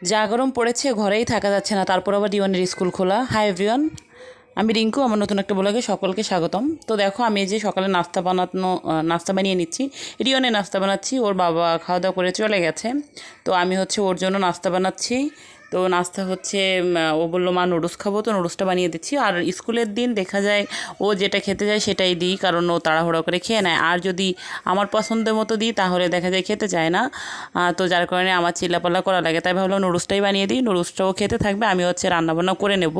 যা গরম পড়েছে ঘরেই থাকা যাচ্ছে না, তারপর আবার রিওনের স্কুল খোলা। হাই এভরিওয়ান, আমি রিঙ্কু, আমার নতুন একটা ব্লগে সকলকে স্বাগতম। তো দেখো, আমি এই যে সকালে নাস্তা বানিয়ে নিচ্ছি। রিওনের নাস্তা বানাচ্ছি, ওর বাবা খাওয়া দাওয়া করে চলে গেছে, তো আমি হচ্ছে ওর জন্য নাস্তা বানাচ্ছি। তো নাস্তা হচ্ছে ও বললো মা নুডলস খাবো, তো নুডলসটা বানিয়ে দিচ্ছি। আর স্কুলের দিন দেখা যায় ও যেটা খেতে যায় সেটাই দিই, কারণ ও তাড়াহুড়ো করে খেয়ে নেয়। আর যদি আমার পছন্দের মতো দিই তাহলে দেখা যায় খেতে চায় না, তো যার কারণে আমার চিল্লাপাল্লা করা লাগে। তাই ভাবলাম নুডলসটাই বানিয়ে দিই, নুডলসটাও খেতে থাকবে, আমি হচ্ছে রান্নাবান্না করে নেব।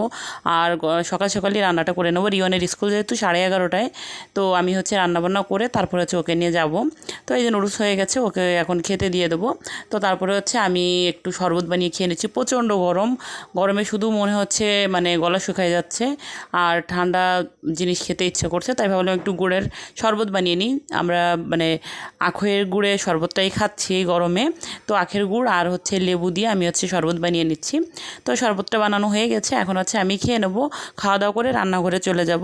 আর সকাল সকালই রান্নাটা করে নেবো, রিওনের স্কুল যেহেতু 11:30টায়, তো আমি হচ্ছে রান্নাবান্না করে তারপরে হচ্ছে ওকে নিয়ে যাব। তো এই যে নুডলস হয়ে গেছে, ওকে এখন খেতে দিয়ে দেবো। তো তারপরে হচ্ছে আমি একটু শরবত বানিয়ে খেয়ে নিচ্ছি। প্রচণ্ড গরমে শুধু মনে হচ্ছে মানে গলা শুকায় যাচ্ছে, আর ঠান্ডা জিনিস খেতে ইচ্ছে করছে, তাই ভাবলাম একটু গুড়ের শরবত বানিয়ে নিই। আমরা মানে আখের গুড়ের শরবতটাই খাচ্ছি এই গরমে, তো আখের গুড় আর হচ্ছে লেবু দিয়ে আমি হচ্ছে শরবত বানিয়ে নিচ্ছি। তো শরবতটা বানানো হয়ে গেছে, এখন হচ্ছে আমি খেয়ে নেবো। খাওয়া দাওয়া করে রান্নাঘরে চলে যাব।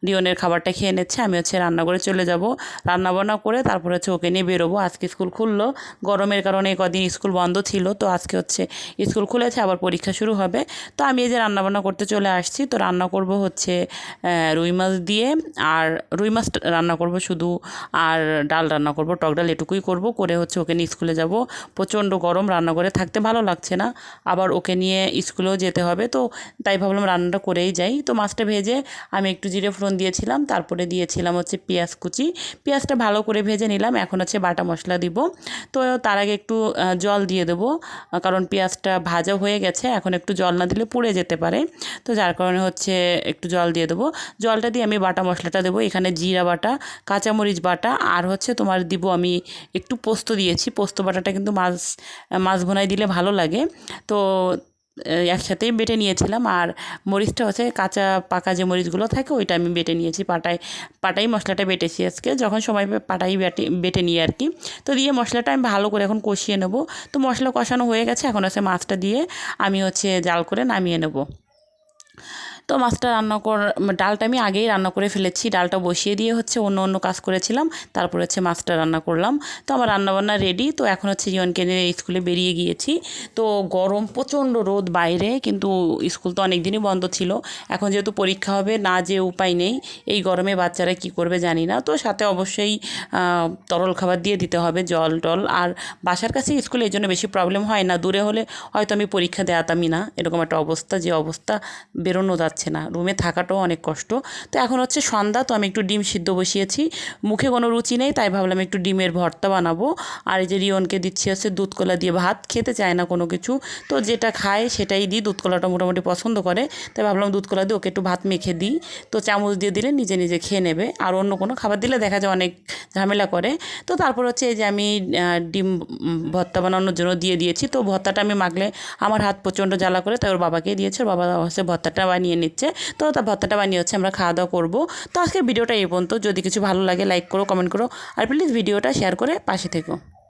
রিওনের খাবারটা খেয়ে নিচ্ছে, আমি হচ্ছে রান্নাঘরে চলে যাব। রান্নাবান্না করে তারপর হচ্ছে ওকে নিয়ে বেরোবো। আজকে স্কুল খুললো, গরমের কারণে কদিন স্কুল বন্ধ ছিল, তো আজকে হচ্ছে স্কুল খুলেছে, আবার পরীক্ষা শুরু হবে। তো আমি এই যে রান্নাবান্না করতে চলে আসছি। তো রান্না করব হচ্ছে রুই মাছ দিয়ে, আর রুই মাছ রান্না করব শুধু, আর ডাল রান্না করব, টক ডাল, এটুকুই করব। করে হচ্ছে ওকে নিয়ে স্কুলে যাব। প্রচণ্ড গরম, রান্নাঘরে থাকতে ভালো লাগছে না, আবার ওকে নিয়ে স্কুলেও যেতে হবে, তো তাই ভাবলাম রান্নাটা করেই যাই। তো মাছটা ভেজে আমি একটু জিরে ফোড়ন দিয়েছিলাম, তারপরে দিয়েছিলাম হচ্ছে পেঁয়াজ কুচি। পেঁয়াজটা ভালো করে ভেজে নিলাম, এখন হচ্ছে বাটা মশলা দিব। তো তার আগে একটু জল দিয়ে দেবো, কারণ পেঁয়াজটা ভাজা হয়ে গেছে, এখন একটু জল না দিলে পুড়ে যেতে পারে, তো যার কারণে হচ্ছে একটু জল দিয়ে দেবো। জলটা দিয়ে আমি বাটা মশলাটা দেবো, এখানে জিরা বাটা, কাঁচামরিচ বাটা, আর হচ্ছে তোমার দিব আমি একটু পোস্ত দিয়েছি। পোস্ত বাটাটা কিন্তু মাছ ভুনায় দিলে ভালো লাগে, তো একসাথেই বেটে নিয়েছিলাম। আর মরিচটা হচ্ছে কাঁচা পাকা যে মরিচগুলো থাকে ওইটা আমি বেটে নিয়েছি, পাটাই মশলাটা বেটেছি আজকে, যখন সময় পাই পাটাই বেটে নিই আর কি। তো দিয়ে মশলাটা আমি ভালো করে এখন কষিয়ে নেবো। তো মশলা কষানো হয়ে গেছে, এখন হচ্ছে মাছটা দিয়ে আমি হচ্ছে জাল করে নামিয়ে নেব। তো মাছটা ডালটা আমি আগেই রান্না করে ফেলেছি, ডালটা বসিয়ে দিয়ে হচ্ছে অন্য কাজ করেছিলাম, তারপর হচ্ছে মাছটা রান্না করলাম। তো আমার রান্নাবান্না রেডি। তো এখন হচ্ছে জীবনকে নিয়ে স্কুলে বেরিয়ে গিয়েছি। তো গরম, প্রচণ্ড রোদ বাইরে, কিন্তু স্কুল তো অনেক দিনই বন্ধ ছিল। এখন যেহেতু পরীক্ষা হবে, না যে উপায় নেই, এই গরমে বাচ্চারা কি করবে জানি না। তো সাথে অবশ্যই তরল খাবার দিয়ে দিতে হবে, জল টল। আর বাসার কাছে স্কুল, এই জন্য বেশি প্রবলেম হয় না। দূরে হলে হয়তো আমি পরীক্ষা দেওয়াতামই না, এরকম একটা অবস্থা, যে অবস্থা বেরোনো যাচ্ছে না, রুমে থাকাটাও অনেক কষ্ট। তো এখন হচ্ছে সন্ধ্যা, তো আমি একটু ডিম সিদ্ধ বসিয়েছি। মুখে কোনো রুচি নেই, তাই ভাবলাম একটু ডিমের ভর্তা বানাবো। আর এই যে রিওনকে দিচ্ছি হচ্ছে দুধ কলা দিয়ে, ভাত খেতে চায় না কোনো কিছু, তো যেটা খায় সেটাই দিই। দুধ কলাটা মোটামুটি পছন্দ করে, তাই ভাবলাম দুধ কলা দিয়ে ওকে একটু ভাত মেখে দিই। তো চামচ দিয়ে দিলে নিজে নিজে খেয়ে নেবে, আর অন্য কোনো খাবার দিলে দেখা যায় অনেক ঝামেলা করে। তো তারপর হচ্ছে এই যে আমি ডিম ভর্তা বানানোর জন্য দিয়ে দিয়েছি। তো ভর্তাটা আমি মাখলে আমার হাত প্রচণ্ড জ্বালা করে, তাই ওর বাবাকে দিয়েছে, ওর বাবা হচ্ছে ভর্তাটা বানিয়ে নিচ্ছে। তো তার ভর্তাটা বানিয়ে হচ্ছে আমরা খাওয়া দাওয়া করবো। তো আজকের ভিডিওটা এই পর্যন্ত। যদি কিছু ভালো লাগে লাইক করো, কমেন্ট করো, আর প্লিজ ভিডিওটা শেয়ার করে পাশে থেকো।